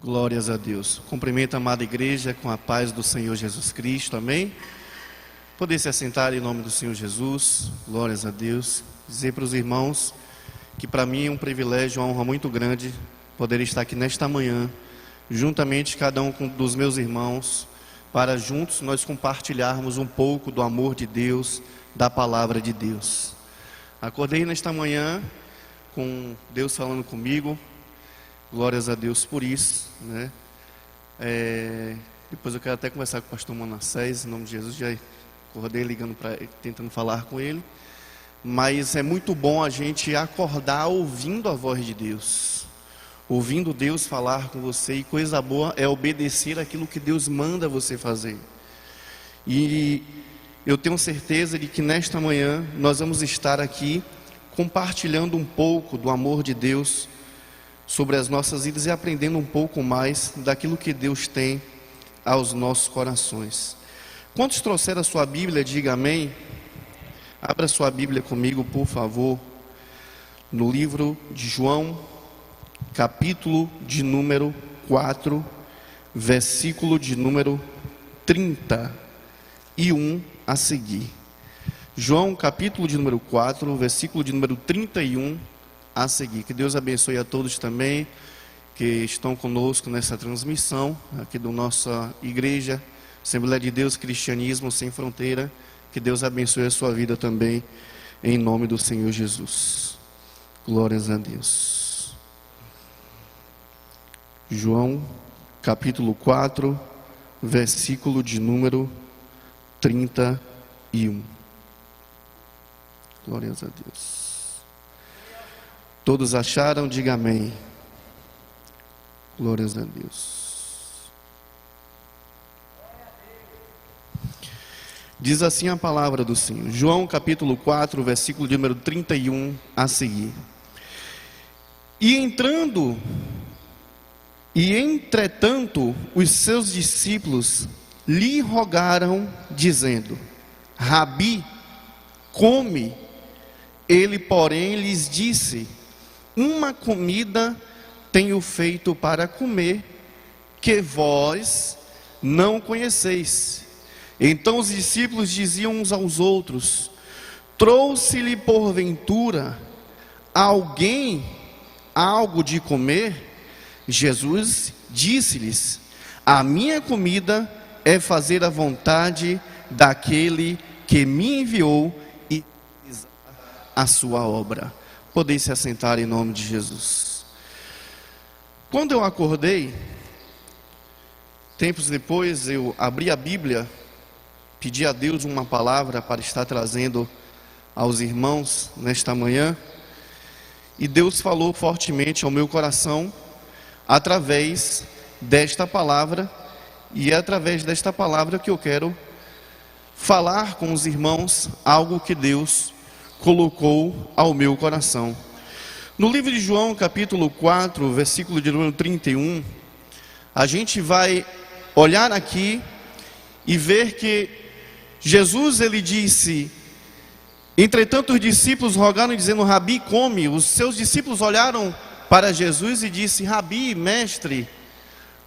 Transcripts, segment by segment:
Glórias a Deus. Cumprimento a amada igreja com a paz do Senhor Jesus Cristo, amém? Poder se assentar em nome do Senhor Jesus, glórias a Deus. Dizer para os irmãos que para mim é um privilégio, uma honra muito grande poder estar aqui nesta manhã, juntamente cada um dos meus irmãos, para juntos nós compartilharmos um pouco do amor de Deus, da palavra de Deus. Acordei nesta manhã com Deus falando comigo, glórias a Deus por isso, né? Depois eu quero até conversar com o pastor Manassés, em nome de Jesus, já acordei ligando para ele, tentando falar com ele. Mas é muito bom a gente acordar ouvindo a voz de Deus, ouvindo Deus falar com você, e coisa boa é obedecer aquilo que Deus manda você fazer. E eu tenho certeza de que nesta manhã nós vamos estar aqui compartilhando um pouco do amor de Deus sobre as nossas vidas e aprendendo um pouco mais daquilo que Deus tem aos nossos corações. Quantos trouxeram a sua Bíblia, diga amém. Abra sua Bíblia comigo, por favor, no livro de João, capítulo de número 4, versículo de número 31 a seguir. João, capítulo de número 4, versículo de número 31 a seguir. Que Deus abençoe a todos também que estão conosco nessa transmissão aqui da nossa igreja, Assembleia de Deus Cristianismo Sem Fronteira. Que Deus abençoe a sua vida também, em nome do Senhor Jesus. Glórias a Deus. João, capítulo 4, versículo de número 31. Glórias a Deus. Todos acharam? Diga amém. Glórias a Deus. Diz assim a palavra do Senhor. João capítulo 4, versículo de número 31 a seguir. Entretanto, os seus discípulos lhe rogaram, dizendo: Rabi, come. Ele, porém, lhes disse: uma comida tenho feito para comer, que vós não conheceis. Então os discípulos diziam uns aos outros: trouxe-lhe porventura alguém algo de comer? Jesus disse-lhes: a minha comida é fazer a vontade daquele que me enviou e realizar a sua obra. Podem se assentar em nome de Jesus. Quando eu acordei, tempos depois, eu abri a Bíblia, pedi a Deus uma palavra para estar trazendo aos irmãos nesta manhã, e Deus falou fortemente ao meu coração através desta palavra, e é através desta palavra que eu quero falar com os irmãos algo que Deus colocou ao meu coração. No livro de João, capítulo 4, versículo de número 31, a gente vai olhar aqui e ver que Jesus, ele disse: entretanto os discípulos rogaram dizendo: Rabi, come. Os seus discípulos olharam para Jesus e disse: Rabi, mestre,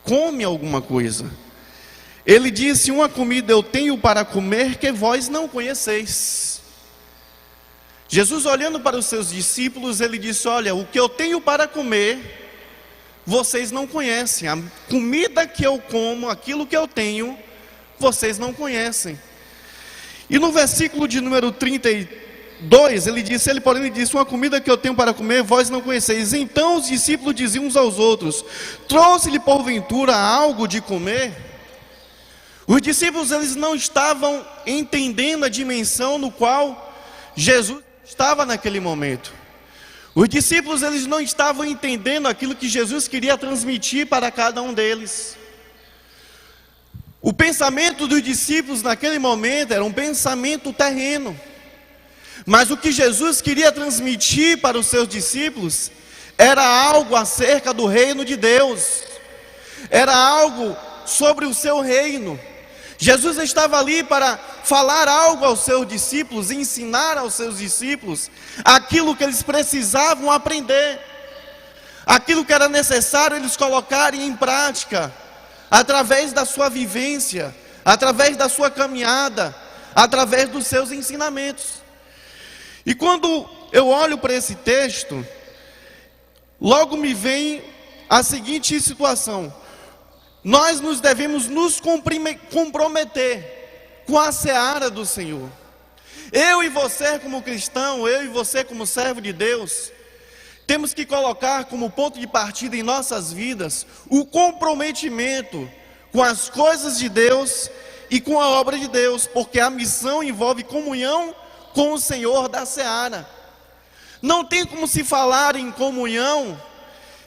come alguma coisa. Ele disse: uma comida eu tenho para comer que vós não conheceis. Jesus, olhando para os seus discípulos, ele disse: olha, o que eu tenho para comer, vocês não conhecem. A comida que eu como, aquilo que eu tenho, vocês não conhecem. E no versículo de número 32, ele porém lhe disse: uma comida que eu tenho para comer, vós não conheceis. Então os discípulos diziam uns aos outros: trouxe-lhe porventura algo de comer? Os discípulos, eles não estavam entendendo a dimensão no qual Jesus estava naquele momento. Os discípulos, eles não estavam entendendo aquilo que Jesus queria transmitir para cada um deles. O pensamento dos discípulos naquele momento era um pensamento terreno. Mas o que Jesus queria transmitir para os seus discípulos era algo acerca do reino de Deus. Era algo sobre o seu reino. Jesus estava ali para falar algo aos seus discípulos, ensinar aos seus discípulos aquilo que eles precisavam aprender. aquilo que era necessário eles colocarem em prática, através da sua vivência, através da sua caminhada, através dos seus ensinamentos. E quando eu olho para esse texto, logo me vem a seguinte situação: nós nos devemos nos comprometer com a seara do Senhor. Eu e você como cristão, eu e você como servo de Deus, temos que colocar como ponto de partida em nossas vidas o comprometimento com as coisas de Deus e com a obra de Deus, porque a missão envolve comunhão com o Senhor da seara. Não tem como se falar em comunhão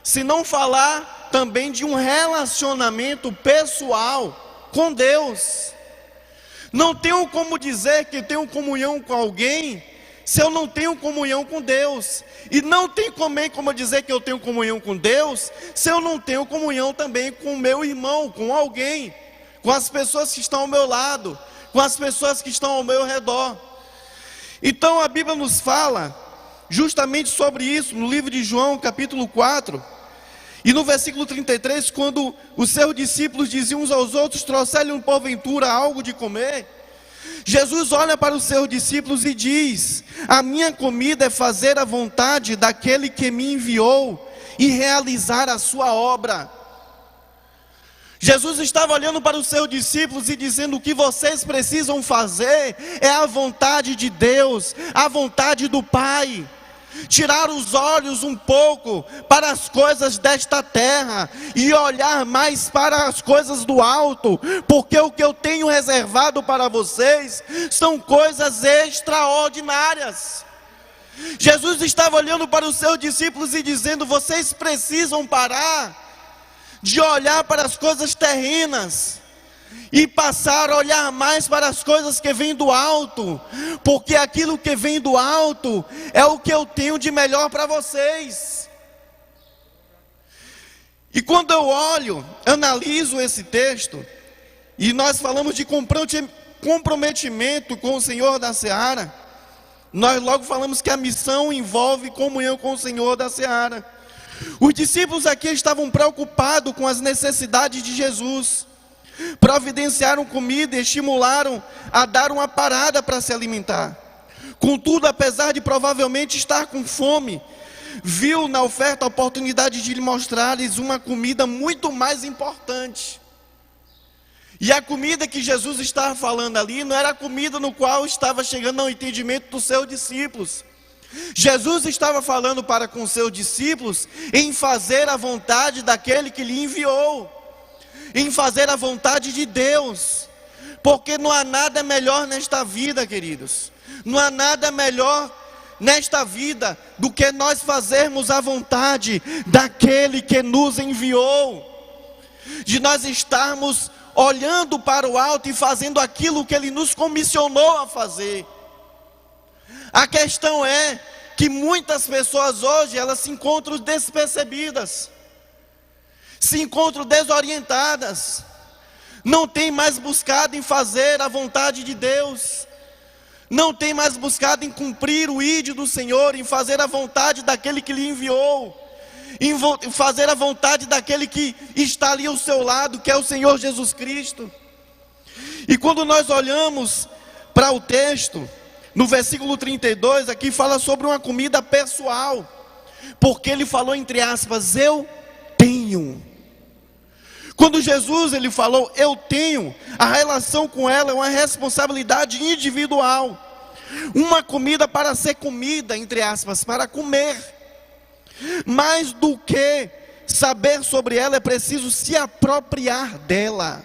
se não falar também de um relacionamento pessoal com Deus. Não tenho como dizer que tenho comunhão com alguém se eu não tenho comunhão com Deus. E não tem também como dizer que eu tenho comunhão com Deus se eu não tenho comunhão também com o meu irmão, com alguém, com as pessoas que estão ao meu lado, com as pessoas que estão ao meu redor. Então a Bíblia nos fala justamente sobre isso no livro de João, capítulo 4, e no versículo 33, quando os seus discípulos diziam uns aos outros: trouxeram porventura algo de comer? Jesus olha para os seus discípulos e diz: a minha comida é fazer a vontade daquele que me enviou e realizar a sua obra. Jesus estava olhando para os seus discípulos e dizendo: o que vocês precisam fazer é a vontade de Deus, a vontade do Pai. Tirar os olhos um pouco para as coisas desta terra e olhar mais para as coisas do alto, porque o que eu tenho reservado para vocês são coisas extraordinárias. Jesus estava olhando para os seus discípulos e dizendo: vocês precisam parar de olhar para as coisas terrenas e passar a olhar mais para as coisas que vêm do alto, porque aquilo que vem do alto é o que eu tenho de melhor para vocês. E quando eu olho, analiso esse texto, e nós falamos de comprometimento com o Senhor da seara, nós logo falamos que a missão envolve comunhão com o Senhor da seara. Os discípulos aqui estavam preocupados com as necessidades de Jesus, providenciaram comida e estimularam a dar uma parada para se alimentar. Contudo, apesar de provavelmente estar com fome, viu na oferta a oportunidade de lhe mostrar-lhes uma comida muito mais importante. E a comida que Jesus estava falando ali não era a comida no qual estava chegando ao entendimento dos seus discípulos. Jesus estava falando para com seus discípulos em fazer a vontade daquele que lhe enviou, em fazer a vontade de Deus, porque não há nada melhor nesta vida, queridos, não há nada melhor nesta vida do que nós fazermos a vontade daquele que nos enviou, de nós estarmos olhando para o alto e fazendo aquilo que Ele nos comissionou a fazer. A questão é que muitas pessoas hoje, elas se encontram despercebidas, se encontram desorientadas, não tem mais buscado em fazer a vontade de Deus, não tem mais buscado em cumprir o ídolo do Senhor, em fazer a vontade daquele que lhe enviou, em fazer a vontade daquele que está ali ao seu lado, que é o Senhor Jesus Cristo. E quando nós olhamos para o texto, no versículo 32, aqui fala sobre uma comida pessoal, porque ele falou entre aspas, eu tenho. Quando Jesus ele falou, eu tenho, a relação com ela é uma responsabilidade individual. Uma comida para ser comida, entre aspas, para comer. Mais do que saber sobre ela, é preciso se apropriar dela.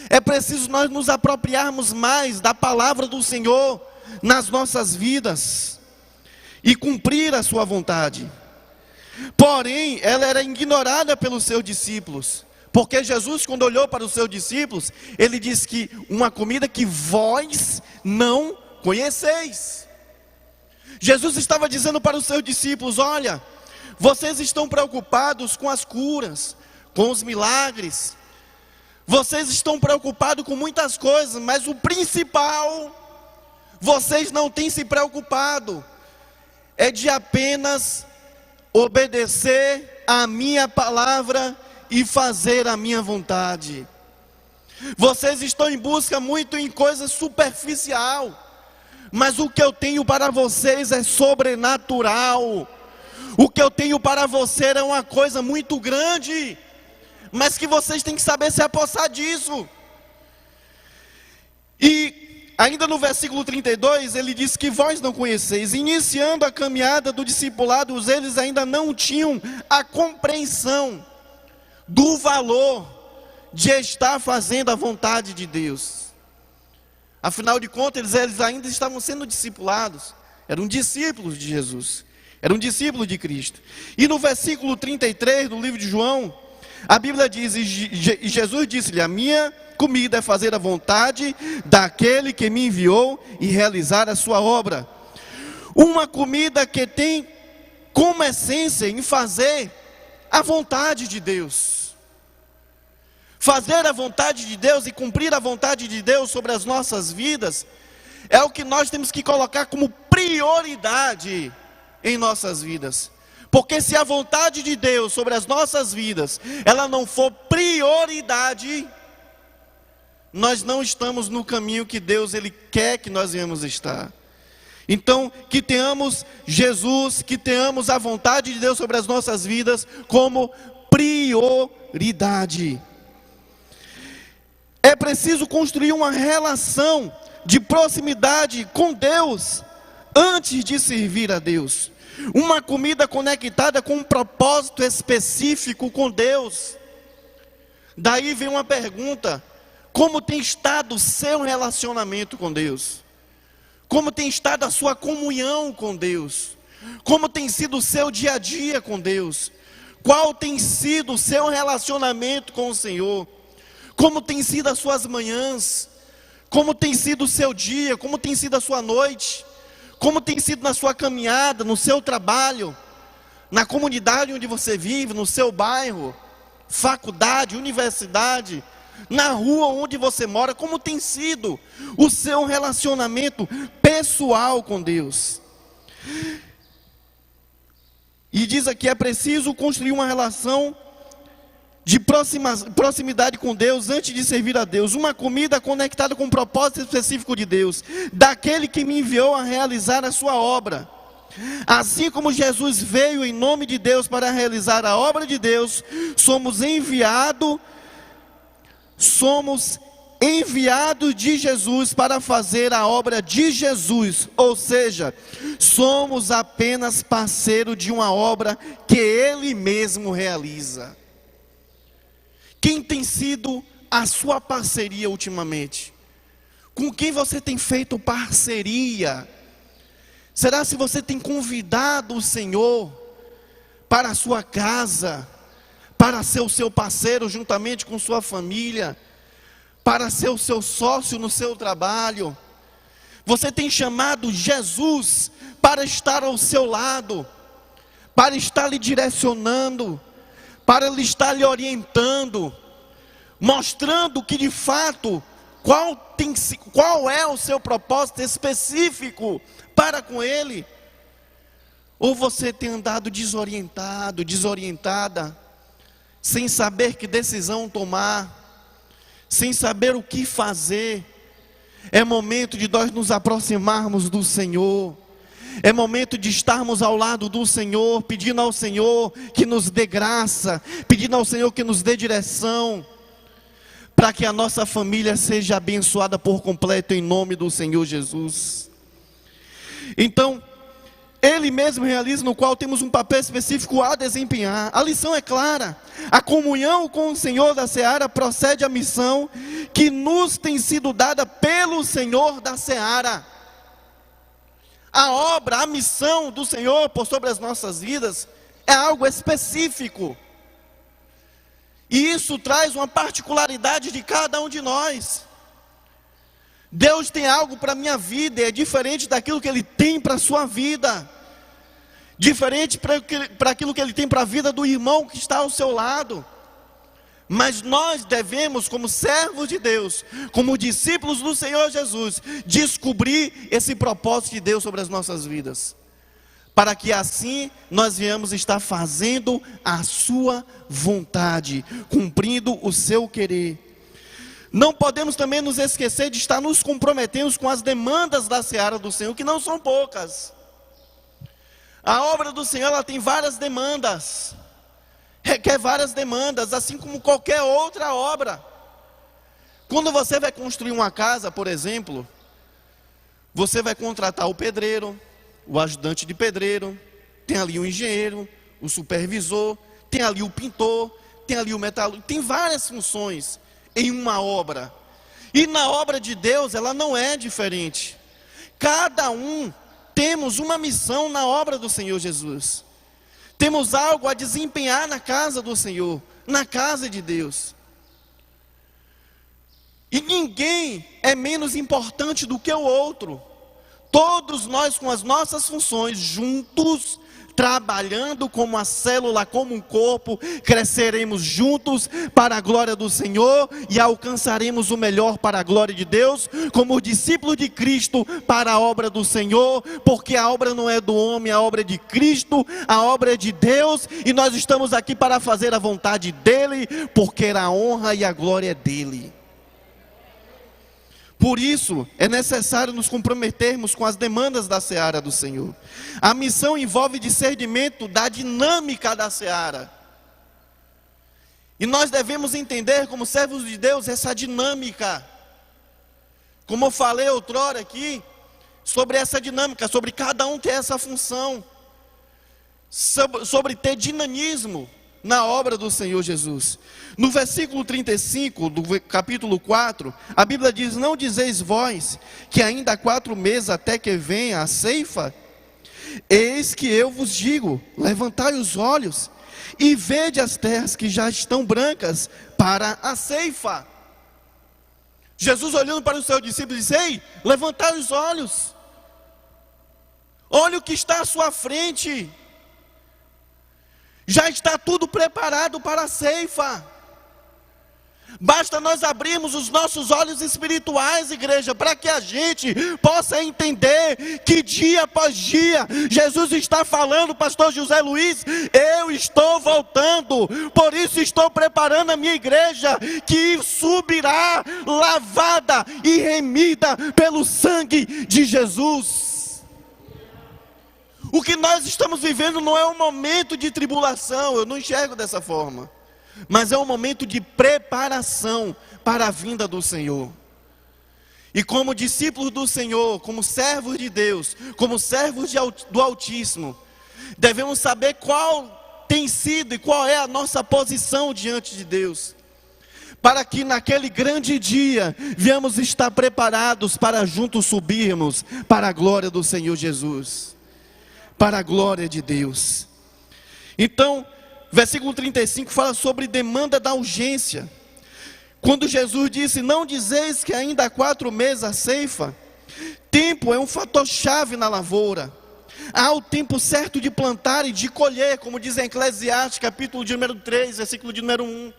É preciso nós nos apropriarmos mais da palavra do Senhor nas nossas vidas e cumprir a sua vontade. Porém, ela era ignorada pelos seus discípulos. Porque Jesus, quando olhou para os seus discípulos, ele disse que uma comida que vós não conheceis. Jesus estava dizendo para os seus discípulos, olha, vocês estão preocupados com as curas, com os milagres, vocês estão preocupados com muitas coisas, mas o principal, vocês não têm se preocupado, é de apenas obedecer a minha palavra e fazer a minha vontade. Vocês estão em busca muito em coisa superficial, mas o que eu tenho para vocês é sobrenatural. O que eu tenho para você é uma coisa muito grande, mas que vocês têm que saber se apossar disso. E ainda no versículo 32, ele diz que vós não conheceis. Iniciando a caminhada do discipulado, eles ainda não tinham a compreensão do valor de estar fazendo a vontade de Deus. Afinal de contas, eles ainda estavam sendo discipulados, eram discípulos de Jesus, eram discípulos de Cristo. E no versículo 33 do livro de João, a Bíblia diz, e Jesus disse-lhe: a minha comida é fazer a vontade daquele que me enviou e realizar a sua obra. Uma comida que tem como essência em fazer a vontade de Deus. Fazer a vontade de Deus e cumprir a vontade de Deus sobre as nossas vidas é o que nós temos que colocar como prioridade em nossas vidas. Porque se a vontade de Deus sobre as nossas vidas, ela não for prioridade, nós não estamos no caminho que Deus ele quer que nós venhamos estar. Então, que tenhamos Jesus, que tenhamos a vontade de Deus sobre as nossas vidas como prioridade. É preciso construir uma relação de proximidade com Deus antes de servir a Deus. Uma comida conectada com um propósito específico com Deus. Daí vem uma pergunta: como tem estado o seu relacionamento com Deus? Como tem estado a sua comunhão com Deus? Como tem sido o seu dia a dia com Deus? Qual tem sido o seu relacionamento com o Senhor? Como tem sido as suas manhãs? Como tem sido o seu dia? Como tem sido a sua noite? Como tem sido na sua caminhada, no seu trabalho, na comunidade onde você vive, no seu bairro, faculdade, universidade, na rua onde você mora? Como tem sido o seu relacionamento pessoal com Deus? E diz aqui: é preciso construir uma relação de proximidade com Deus antes de servir a Deus. Uma comida conectada com um propósito específico de Deus, daquele que me enviou a realizar a sua obra. Assim como Jesus veio em nome de Deus para realizar a obra de Deus, somos enviados de Jesus para fazer a obra de Jesus. Ou seja, somos apenas parceiro de uma obra que Ele mesmo realiza. Quem tem sido a sua parceria ultimamente? Com quem você tem feito parceria? Será se você tem convidado o Senhor para a sua casa, para ser o seu parceiro juntamente com sua família, para ser o seu sócio no seu trabalho? Você tem chamado Jesus para estar ao seu lado, para estar lhe direcionando, para ele estar lhe orientando, mostrando que de fato, qual é o seu propósito específico para com ele? Ou você tem andado desorientado, desorientada, sem saber que decisão tomar, sem saber o que fazer? É momento de nós nos aproximarmos do Senhor. É momento de estarmos ao lado do Senhor, pedindo ao Senhor que nos dê graça, pedindo ao Senhor que nos dê direção, para que a nossa família seja abençoada por completo em nome do Senhor Jesus. Então, Ele mesmo realiza, no qual temos um papel específico a desempenhar. A lição é clara: a comunhão com o Senhor da Seara procede à missão que nos tem sido dada pelo Senhor da Seara. A obra, a missão do Senhor por sobre as nossas vidas é algo específico. E isso traz uma particularidade de cada um de nós. Deus tem algo para a minha vida, é diferente daquilo que Ele tem para a sua vida. Diferente para aquilo que Ele tem para a vida do irmão que está ao seu lado. Mas nós devemos, como servos de Deus, como discípulos do Senhor Jesus, descobrir esse propósito de Deus sobre as nossas vidas, para que assim nós venhamos estar fazendo a sua vontade, cumprindo o seu querer. Não podemos também nos esquecer de estar nos comprometendo com as demandas da seara do Senhor, que não são poucas. A obra do Senhor, ela tem várias demandas, requer várias demandas, assim como qualquer outra obra. Quando você vai construir uma casa, por exemplo, você vai contratar o pedreiro, o ajudante de pedreiro, tem ali o engenheiro, o supervisor, tem ali o pintor, tem ali o metalúrgico, tem várias funções em uma obra. E na obra de Deus, ela não é diferente. Cada um temos uma missão na obra do Senhor Jesus. Temos algo a desempenhar na casa do Senhor, na casa de Deus. E ninguém é menos importante do que o outro. Todos nós com as nossas funções juntos, trabalhando como a célula, como um corpo, cresceremos juntos para a glória do Senhor e alcançaremos o melhor para a glória de Deus, como discípulos de Cristo para a obra do Senhor, porque a obra não é do homem, a obra é de Cristo, a obra é de Deus, e nós estamos aqui para fazer a vontade dEle, porque a honra e a glória é dEle. Por isso, é necessário nos comprometermos com as demandas da seara do Senhor. A missão envolve discernimento da dinâmica da seara. E nós devemos entender, como servos de Deus, essa dinâmica. Como eu falei outrora aqui, sobre essa dinâmica, sobre cada um ter essa função, sobre ter dinamismo na obra do Senhor Jesus. No versículo 35 do capítulo 4, a Bíblia diz: não dizeis vós que ainda há 4 meses até que venha a ceifa? Eis que eu vos digo, levantai os olhos e vede as terras que já estão brancas para a ceifa. Jesus, olhando para os seus discípulos, disse: ei, levantai os olhos, olha o que está à sua frente. Já está tudo preparado para a ceifa. Basta nós abrirmos os nossos olhos espirituais, igreja, para que a gente possa entender que dia após dia Jesus está falando, pastor José Luiz, eu estou voltando, por isso estou preparando a minha igreja, que subirá lavada e remida pelo sangue de Jesus. O que nós estamos vivendo não é um momento de tribulação, eu não enxergo dessa forma, mas é um momento de preparação para a vinda do Senhor. E como discípulos do Senhor, como servos de Deus, como servos do Altíssimo, devemos saber qual tem sido e qual é a nossa posição diante de Deus, para que naquele grande dia venhamos estar preparados para juntos subirmos para a glória do Senhor Jesus, para a glória de Deus. Então, versículo 35 fala sobre demanda da urgência. Quando Jesus disse: não dizeis que ainda há 4 meses a ceifa? Tempo é um fator chave na lavoura. Há o tempo certo de plantar e de colher, como diz em Eclesiastes, capítulo de número 3, versículo de número 1.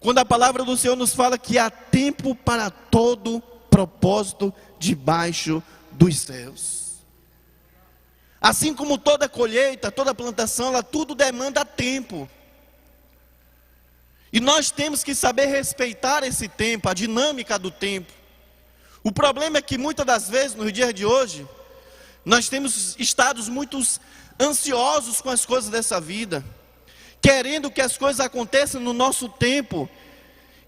Quando a palavra do Senhor nos fala que há tempo para todo propósito debaixo dos céus. Assim como toda colheita, toda plantação, ela tudo demanda tempo. E nós temos que saber respeitar esse tempo, a dinâmica do tempo. O problema é que muitas das vezes, nos dias de hoje, nós temos estado muito ansiosos com as coisas dessa vida, querendo que as coisas aconteçam no nosso tempo,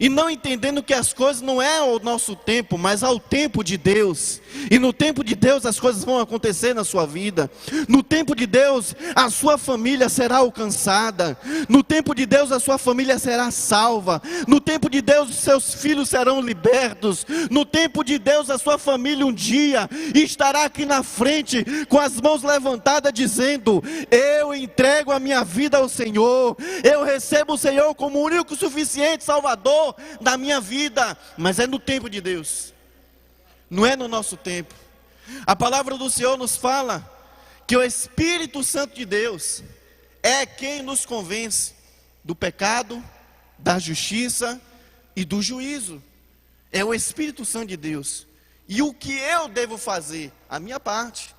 e não entendendo que as coisas não é o nosso tempo, mas ao tempo de Deus. E no tempo de Deus as coisas vão acontecer na sua vida. No tempo de Deus a sua família será alcançada. No tempo de Deus a sua família será salva. No tempo de Deus os seus filhos serão libertos. No tempo de Deus a sua família um dia estará aqui na frente com as mãos levantadas dizendo: eu entrego a minha vida ao Senhor. Eu recebo o Senhor como o único suficiente Salvador da minha vida. Mas é no tempo de Deus, não é no nosso tempo. A palavra do Senhor nos fala que o Espírito Santo de Deus é quem nos convence do pecado, da justiça e do juízo. É o Espírito Santo de Deus. E o que eu devo fazer? A minha parte.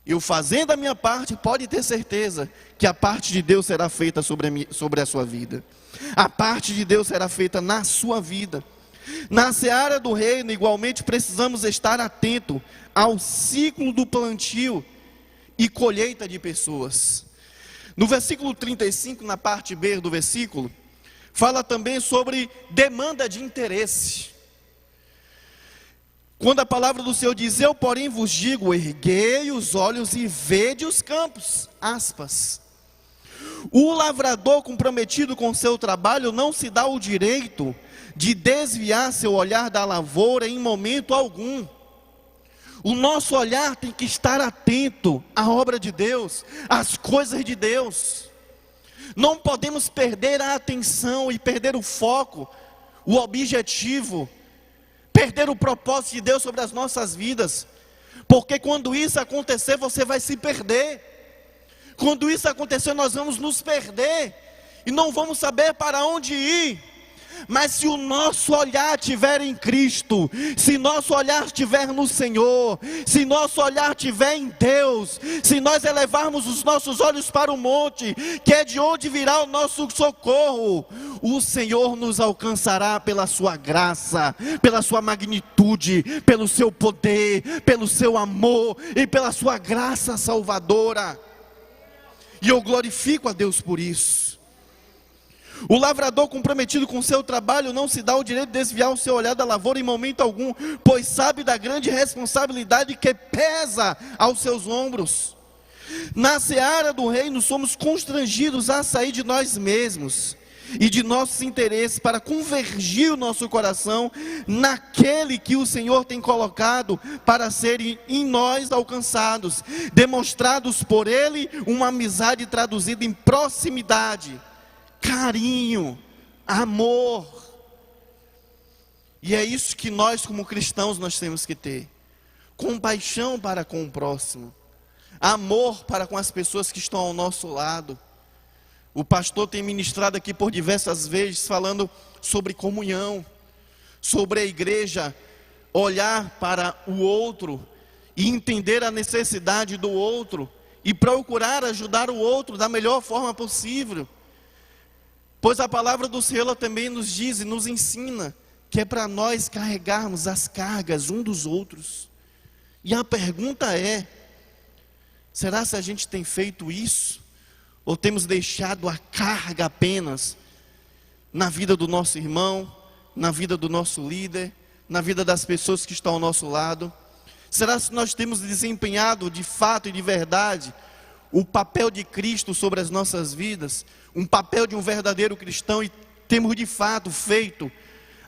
Eu fazendo a minha parte, pode ter certeza que a parte de Deus será feita sobre a sua vida. A parte de Deus será feita na sua vida. Na seara do reino, igualmente, precisamos estar atento ao ciclo do plantio e colheita de pessoas. No versículo 35, na parte B do versículo, fala também sobre demanda de interesse. Quando a palavra do Senhor diz: eu porém vos digo, erguei os olhos e vede os campos, aspas. O lavrador comprometido com seu trabalho não se dá o direito de desviar seu olhar da lavoura em momento algum. O nosso olhar tem que estar atento à obra de Deus, às coisas de Deus. Não podemos perder a atenção e perder o foco, o objetivo, perder o propósito de Deus sobre as nossas vidas, porque quando isso acontecer, você vai se perder. Quando isso acontecer, nós vamos nos perder e não vamos saber para onde ir. Mas se o nosso olhar estiver em Cristo, se nosso olhar estiver no Senhor, se nosso olhar estiver em Deus, se nós elevarmos os nossos olhos para o monte, que é de onde virá o nosso socorro, o Senhor nos alcançará pela sua graça, pela sua magnitude, pelo seu poder, pelo seu amor e pela sua graça salvadora. E eu glorifico a Deus por isso. O lavrador comprometido com seu trabalho não se dá o direito de desviar o seu olhar da lavoura em momento algum, pois sabe da grande responsabilidade que pesa aos seus ombros. Na seara do reino somos constrangidos a sair de nós mesmos e de nossos interesses para convergir o nosso coração naquele que o Senhor tem colocado para serem em nós alcançados, demonstrados por Ele uma amizade traduzida em proximidade, carinho, amor. E é isso que nós como cristãos nós temos que ter: compaixão para com o próximo, amor para com as pessoas que estão ao nosso lado. O pastor tem ministrado aqui por diversas vezes falando sobre comunhão, sobre a igreja olhar para o outro e entender a necessidade do outro e procurar ajudar o outro da melhor forma possível. Pois a palavra do Senhor também nos diz e nos ensina que é para nós carregarmos as cargas um dos outros. E a pergunta é: será se a gente tem feito isso? Ou temos deixado a carga apenas na vida do nosso irmão, na vida do nosso líder, na vida das pessoas que estão ao nosso lado? Será se nós temos desempenhado de fato e de verdade o papel de Cristo sobre as nossas vidas, um papel de um verdadeiro cristão, e temos de fato feito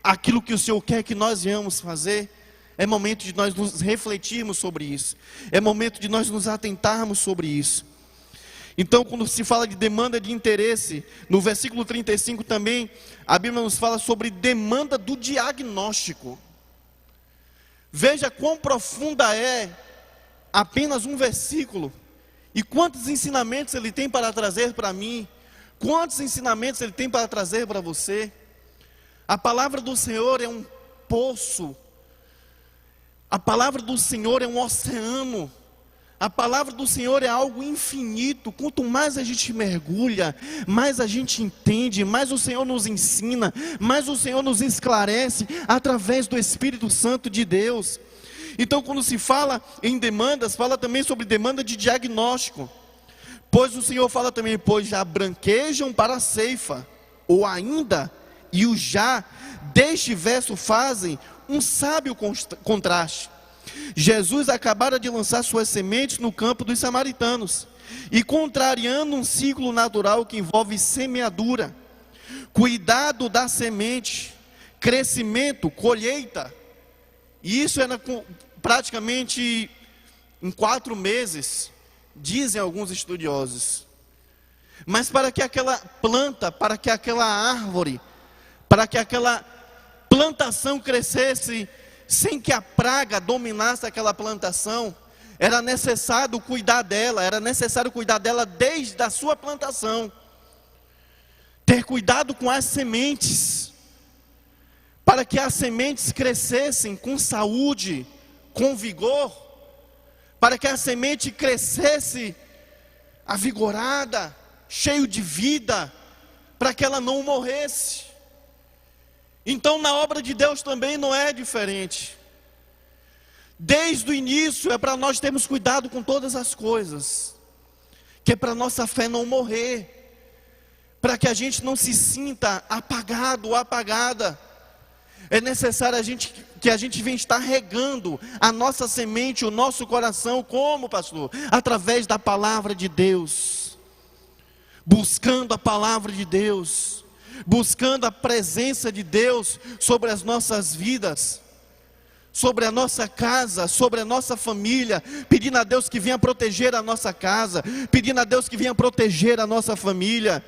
aquilo que o Senhor quer que nós venhamos fazer? É momento de nós nos refletirmos sobre isso, é momento de nós nos atentarmos sobre isso. Então, quando se fala de demanda de interesse, no versículo 35 também, a Bíblia nos fala sobre demanda do diagnóstico. Veja quão profunda é apenas um versículo, e quantos ensinamentos ele tem para trazer para mim, quantos ensinamentos ele tem para trazer para você. A palavra do Senhor é um poço, a palavra do Senhor é um oceano, a palavra do Senhor é algo infinito. Quanto mais a gente mergulha, mais a gente entende, mais o Senhor nos ensina, mais o Senhor nos esclarece através do Espírito Santo de Deus. Então, quando se fala em demandas, fala também sobre demanda de diagnóstico. Pois o Senhor fala também: pois já branquejam para a ceifa, ou ainda, e o já, deste verso fazem um sábio contraste. Jesus acabara de lançar suas sementes no campo dos samaritanos, e contrariando um ciclo natural que envolve semeadura, cuidado da semente, crescimento, colheita, e isso era praticamente em 4 meses, dizem alguns estudiosos. Mas para que aquela planta, para que aquela árvore, para que aquela plantação crescesse sem que a praga dominasse aquela plantação, era necessário cuidar dela, desde a sua plantação. Ter cuidado com as sementes, para que as sementes crescessem com saúde, com vigor, para que a semente crescesse avigorada, cheio de vida, para que ela não morresse. Então na obra de Deus também não é diferente. Desde o início é para nós termos cuidado com todas as coisas, que é para nossa fé não morrer, para que a gente não se sinta apagado ou apagada. É necessário que a gente venha estar regando a nossa semente, o nosso coração, como pastor? Através da palavra de Deus, buscando a palavra de Deus, buscando a presença de Deus sobre as nossas vidas, sobre a nossa casa, sobre a nossa família, pedindo a Deus que venha proteger a nossa casa, pedindo a Deus que venha proteger a nossa família,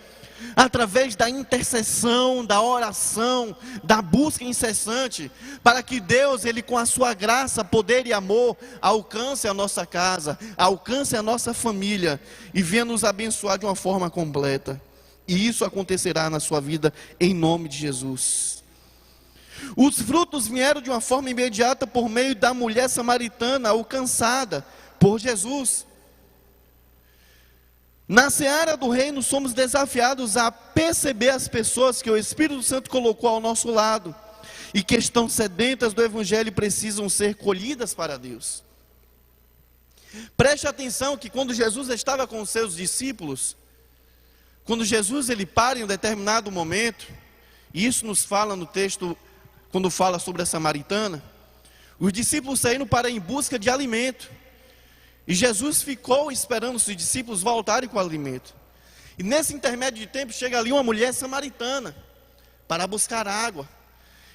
através da intercessão, da oração, da busca incessante, para que Deus, Ele com a sua graça, poder e amor, alcance a nossa casa, alcance a nossa família, e venha nos abençoar de uma forma completa, e isso acontecerá na sua vida, em nome de Jesus. Os frutos vieram de uma forma imediata por meio da mulher samaritana, alcançada por Jesus. Na seara do reino somos desafiados a perceber as pessoas que o Espírito Santo colocou ao nosso lado e que estão sedentas do Evangelho e precisam ser colhidas para Deus. Preste atenção que quando Jesus estava com os seus discípulos, quando Jesus ele para em um determinado momento, e isso nos fala no texto, quando fala sobre a samaritana, os discípulos saíram para em busca de alimento, e Jesus ficou esperando os discípulos voltarem com o alimento, e nesse intermédio de tempo chega ali uma mulher samaritana, para buscar água,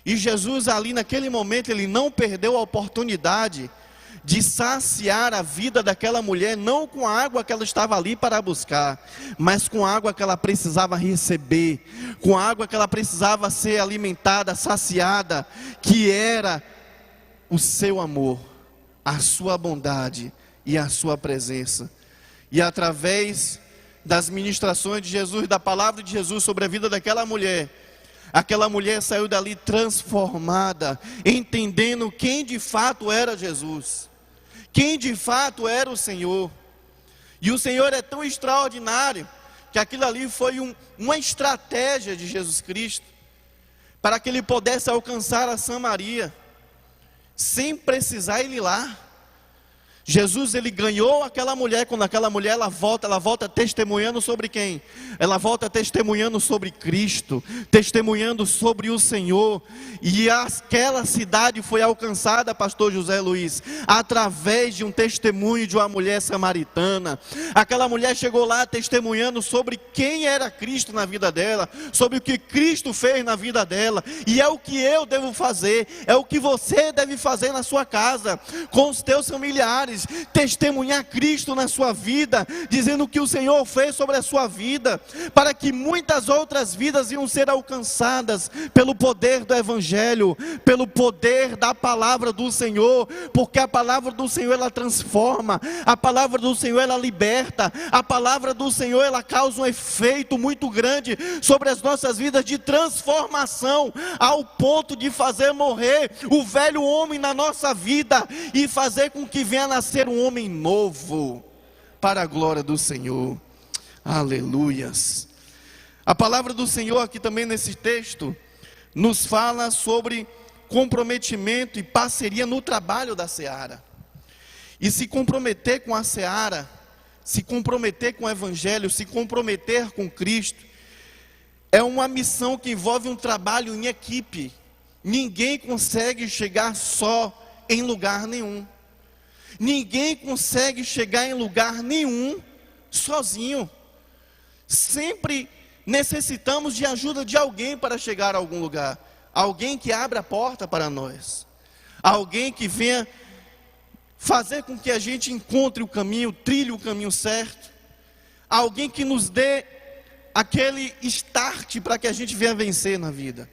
e Jesus ali naquele momento, ele não perdeu a oportunidade de saciar a vida daquela mulher, não com a água que ela estava ali para buscar, mas com a água que ela precisava receber, com a água que ela precisava ser alimentada, saciada, que era o seu amor, a sua bondade e a sua presença. E através das ministrações de Jesus, da palavra de Jesus sobre a vida daquela mulher, aquela mulher saiu dali transformada, entendendo quem de fato era Jesus, quem de fato era o Senhor. E o Senhor é tão extraordinário, que aquilo ali foi uma estratégia de Jesus Cristo, para que ele pudesse alcançar a Samaria, sem precisar ir lá. Jesus ele ganhou aquela mulher, quando aquela mulher ela volta testemunhando sobre quem? Ela volta testemunhando sobre Cristo, testemunhando sobre o Senhor, e aquela cidade foi alcançada, pastor José Luiz, através de um testemunho de uma mulher samaritana. Aquela mulher chegou lá testemunhando sobre quem era Cristo na vida dela, sobre o que Cristo fez na vida dela, e é o que eu devo fazer, é o que você deve fazer na sua casa, com os teus familiares, testemunhar Cristo na sua vida, dizendo o que o Senhor fez sobre a sua vida, para que muitas outras vidas iam ser alcançadas pelo poder do Evangelho, pelo poder da palavra do Senhor, porque a palavra do Senhor ela transforma, a palavra do Senhor ela liberta, a palavra do Senhor ela causa um efeito muito grande sobre as nossas vidas de transformação, ao ponto de fazer morrer o velho homem na nossa vida e fazer com que venha nascer um homem novo, para a glória do Senhor. Aleluias. A palavra do Senhor aqui também nesse texto nos fala sobre comprometimento e parceria no trabalho da seara. E se comprometer com a seara, se comprometer com o Evangelho, se comprometer com Cristo, é uma missão que envolve um trabalho em equipe. Ninguém consegue chegar só em lugar nenhum. Ninguém consegue chegar em lugar nenhum sozinho. Sempre necessitamos de ajuda de alguém para chegar a algum lugar. Alguém que abra a porta para nós. Alguém que venha fazer com que a gente encontre o caminho, trilhe o caminho certo. Alguém que nos dê aquele start para que a gente venha vencer na vida.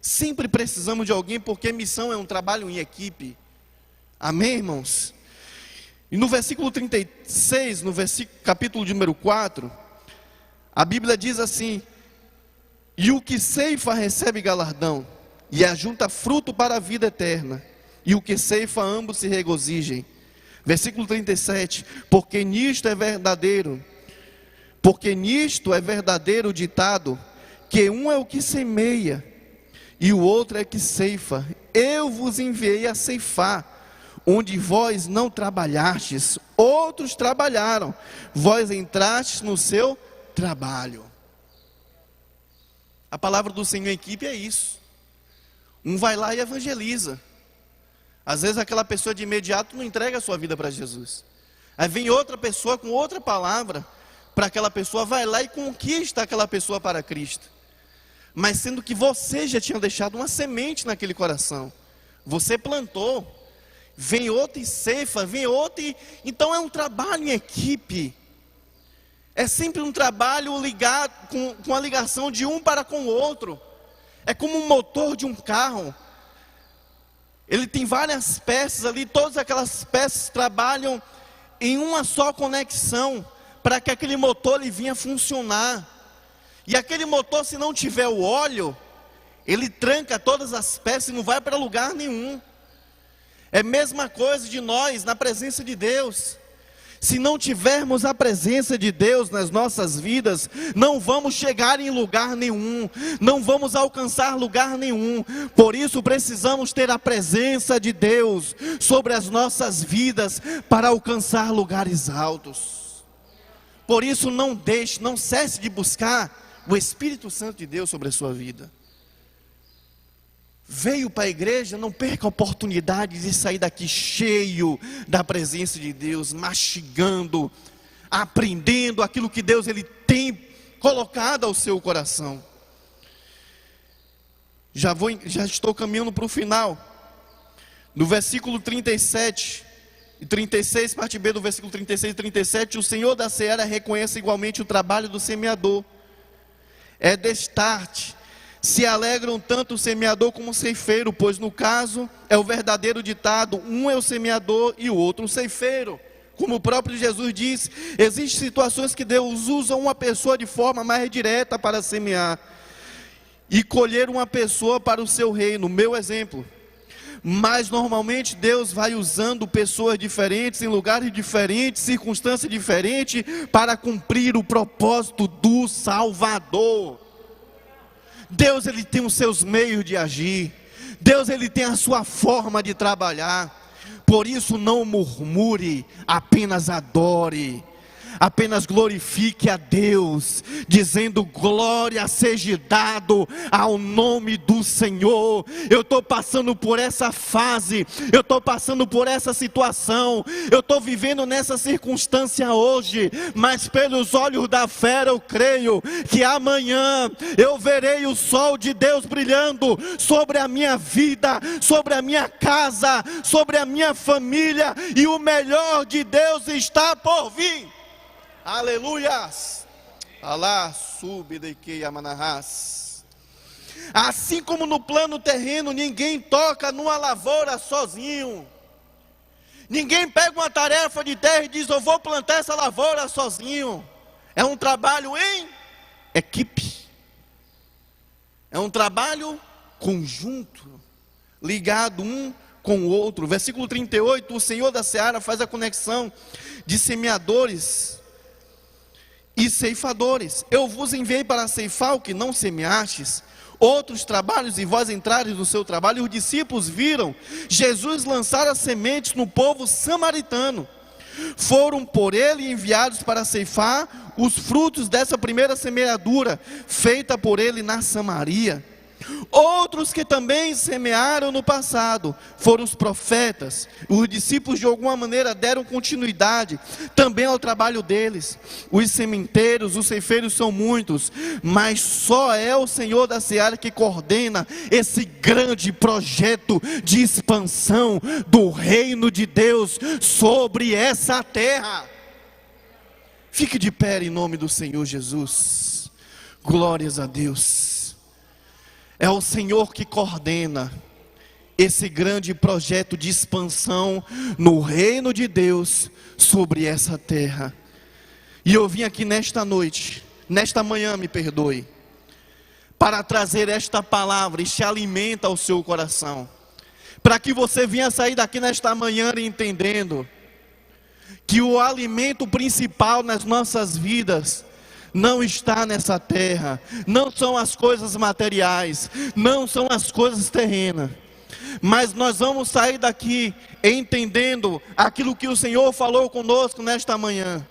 Sempre precisamos de alguém, porque missão é um trabalho em equipe. Amém, irmãos? E no versículo 36, capítulo número 4, a Bíblia diz assim: e o que ceifa recebe galardão, e ajunta fruto para a vida eterna, e o que ceifa ambos se regozijem. Versículo 37, porque nisto é verdadeiro o ditado, que um é o que semeia, e o outro é que ceifa. Eu vos enviei a ceifar, onde vós não trabalhastes, outros trabalharam, vós entrastes no seu trabalho. A palavra do Senhor em equipe é isso. Um vai lá e evangeliza. Às vezes aquela pessoa de imediato não entrega a sua vida para Jesus. Aí vem outra pessoa com outra palavra para aquela pessoa, vai lá e conquista aquela pessoa para Cristo. Mas sendo que você já tinha deixado uma semente naquele coração. Você plantou. Vem outro e ceifa, vem outro e... Então é um trabalho em equipe. É sempre um trabalho ligado, com a ligação de um para com o outro. É como um motor de um carro. Ele tem várias peças ali, todas aquelas peças trabalham em uma só conexão, para que aquele motor ele venha funcionar. E aquele motor, se não tiver o óleo, ele tranca todas as peças e não vai para lugar nenhum. É a mesma coisa de nós na presença de Deus. Se não tivermos a presença de Deus nas nossas vidas, não vamos chegar em lugar nenhum, não vamos alcançar lugar nenhum. Por isso precisamos ter a presença de Deus sobre as nossas vidas para alcançar lugares altos. Por isso não cesse de buscar o Espírito Santo de Deus sobre a sua vida. Veio para a igreja, não perca a oportunidade de sair daqui cheio da presença de Deus, mastigando, aprendendo aquilo que Deus ele tem colocado ao seu coração. Já estou caminhando para o final. No versículo 37 e 36, parte B do versículo 36 e 37, o Senhor da seara reconhece igualmente o trabalho do semeador. É destarte. Se alegram tanto o semeador como o ceifeiro, pois no caso é o verdadeiro ditado, um é o semeador e o outro o ceifeiro. Como o próprio Jesus diz, existem situações que Deus usa uma pessoa de forma mais direta para semear e colher uma pessoa para o seu reino, meu exemplo. Mas normalmente Deus vai usando pessoas diferentes, em lugares diferentes, circunstâncias diferentes, para cumprir o propósito do Salvador. Deus ele tem os seus meios de agir. Deus ele tem a sua forma de trabalhar. Por isso não murmure, apenas adore. Apenas glorifique a Deus, dizendo glória seja dado ao nome do Senhor. Eu estou passando por essa fase, eu estou passando por essa situação, eu estou vivendo nessa circunstância hoje, mas pelos olhos da fé eu creio que amanhã eu verei o sol de Deus brilhando sobre a minha vida, sobre a minha casa, sobre a minha família, e o melhor de Deus está por vir. Aleluias. Alá, sube de que amanahás. Assim como no plano terreno, ninguém toca numa lavoura sozinho. Ninguém pega uma tarefa de terra e diz: eu vou plantar essa lavoura sozinho. É um trabalho em equipe. É um trabalho conjunto, ligado um com o outro. Versículo 38, o Senhor da seara faz a conexão de semeadores e ceifadores. Eu vos enviei para ceifar o que não semeastes, outros trabalhos, e vós entrares no seu trabalho. E os discípulos viram Jesus lançar as sementes no povo samaritano. Foram por ele enviados para ceifar os frutos dessa primeira semeadura, feita por ele na Samaria. Outros que também semearam no passado foram os profetas. Os discípulos de alguma maneira deram continuidade também ao trabalho deles. Os sementeiros, os ceifeiros são muitos, mas só é o Senhor da seara que coordena esse grande projeto de expansão do reino de Deus sobre essa terra. Fique de pé em nome do Senhor Jesus. Glórias a Deus. É o Senhor que coordena esse grande projeto de expansão no reino de Deus sobre essa terra. E eu vim aqui nesta noite, nesta manhã, me perdoe, para trazer esta palavra, este alimento ao seu coração, para que você venha sair daqui nesta manhã entendendo que o alimento principal nas nossas vidas não está nessa terra, não são as coisas materiais, não são as coisas terrenas, mas nós vamos sair daqui entendendo aquilo que o Senhor falou conosco nesta manhã,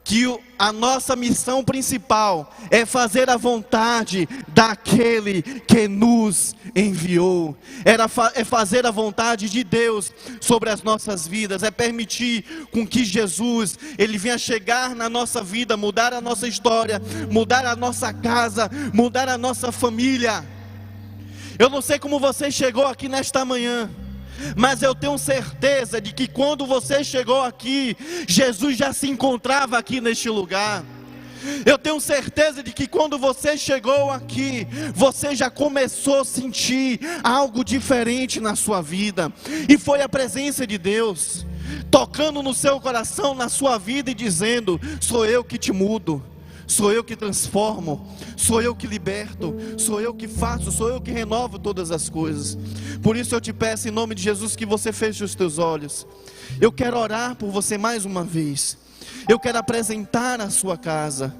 que a nossa missão principal é fazer a vontade daquele que nos enviou, é fazer a vontade de Deus sobre as nossas vidas, é permitir com que Jesus, Ele venha chegar na nossa vida, mudar a nossa história, mudar a nossa casa, mudar a nossa família. Eu não sei como você chegou aqui nesta manhã, mas eu tenho certeza de que quando você chegou aqui, Jesus já se encontrava aqui neste lugar. Eu tenho certeza de que quando você chegou aqui, você já começou a sentir algo diferente na sua vida, e foi a presença de Deus tocando no seu coração, na sua vida, e dizendo: sou eu que te mudo, sou eu que transformo, sou eu que liberto, sou eu que faço, sou eu que renovo todas as coisas. Por isso eu te peço em nome de Jesus que você feche os teus olhos. Eu quero orar por você mais uma vez. Eu quero apresentar a sua casa,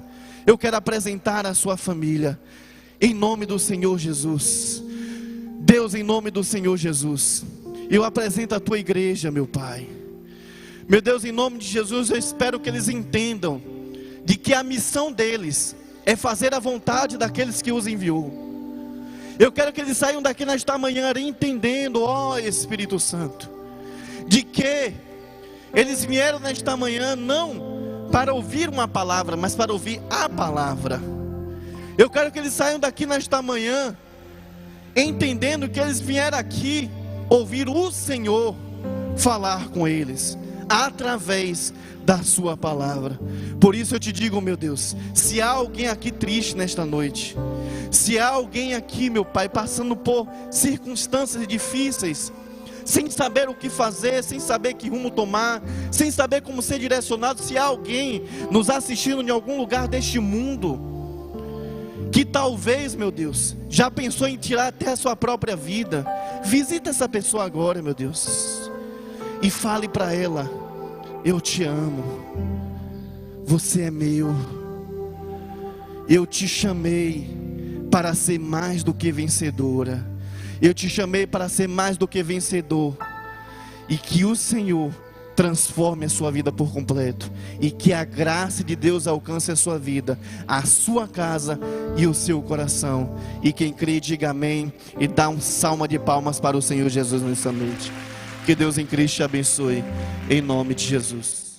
eu quero apresentar a sua família, em nome do Senhor Jesus. Deus, em nome do Senhor Jesus, eu apresento a tua igreja, meu Pai. Meu Deus, em nome de Jesus, eu espero que eles entendam de que a missão deles é fazer a vontade daqueles que os enviou. Eu quero que eles saiam daqui nesta manhã entendendo, ó Espírito Santo, de que eles vieram nesta manhã não para ouvir uma palavra, mas para ouvir a palavra. Eu quero que eles saiam daqui nesta manhã entendendo que eles vieram aqui ouvir o Senhor falar com eles através da sua palavra. Por isso eu te digo, meu Deus, se há alguém aqui triste nesta noite, se há alguém aqui, meu Pai, passando por circunstâncias difíceis, sem saber o que fazer, sem saber que rumo tomar, sem saber como ser direcionado, se há alguém nos assistindo em algum lugar deste mundo, que talvez, meu Deus, já pensou em tirar até a sua própria vida, visita essa pessoa agora, meu Deus, e fale para ela: eu te amo, você é meu, eu te chamei para ser mais do que vencedora, eu te chamei para ser mais do que vencedor, e que o Senhor transforme a sua vida por completo, e que a graça de Deus alcance a sua vida, a sua casa e o seu coração. E quem crê, diga amém, e dá um salmo de palmas para o Senhor Jesus nessa noite. Que Deus em Cristo te abençoe, em nome de Jesus.